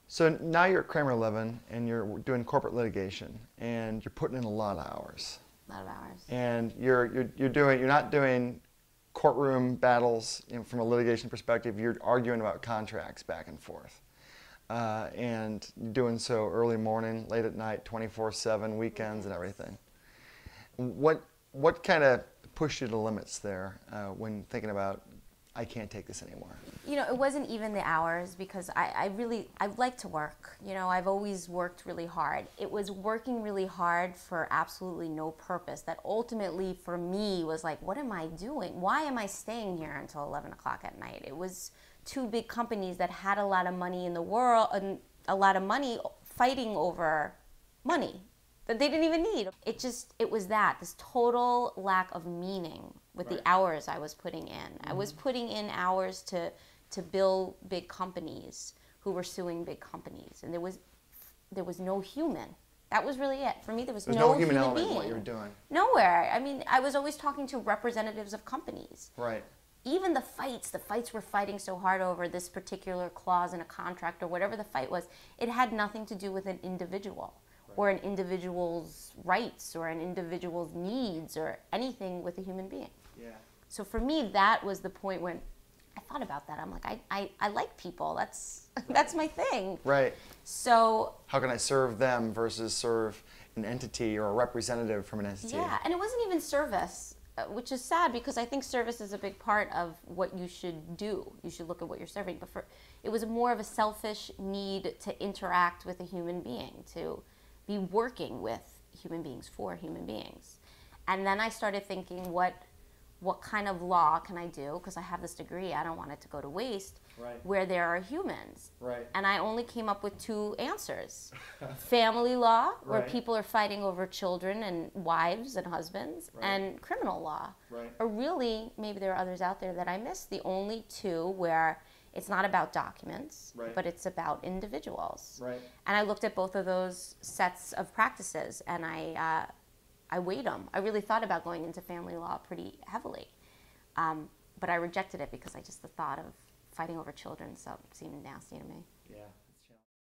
So now you're at Kramer Levin and you're doing corporate litigation and you're putting in a lot of hours. A lot of hours. And you're not doing courtroom battles, from a litigation perspective. You're arguing about contracts back and forth. And doing so early morning, late at night, 24/7, weekends and everything. What kind of pushed you to limits there when thinking about, I can't take this anymore? It wasn't even the hours, because I like to work. I've always worked really hard. It was working really hard for absolutely no purpose that ultimately for me was like, what am I doing? Why am I staying here until 11 o'clock at night? It was two big companies that had a lot of money in the world, and a lot of money fighting over money that they didn't even need. It was this total lack of meaning with the hours I was putting in. I was putting in hours to build big companies who were suing big companies, and there was no human. That was really it. For me, there was no human element being. in what you were doing. Nowhere. I mean, I was always talking to representatives of companies. Right. Even the fights were fighting so hard over this particular clause in a contract or whatever the fight was, it had nothing to do with an individual. Right. Or an individual's rights or an individual's needs or anything with a human being. Yeah. So for me, that was the point when I thought about that. I'm like, I like people. That's my thing. Right. So how can I serve them versus serve an entity or a representative from an entity? Yeah, and it wasn't even service, which is sad, because I think service is a big part of what you should do. You should look at what you're serving. But it was more of a selfish need to interact with a human being, to be working with human beings for human beings. And then I started thinking, what kind of law can I do? Because I have this degree, I don't want it to go to waste, right, where there are humans. Right. And I only came up with two answers. Family law, where right, people are fighting over children and wives and husbands, right, and criminal law. Right. Or really, maybe there are others out there that I missed, the only two where it's not about documents, right, but it's about individuals. Right. And I looked at both of those sets of practices, and I weighed them. I really thought about going into family law pretty heavily. But I rejected it because the thought of fighting over children seemed nasty to me. Yeah.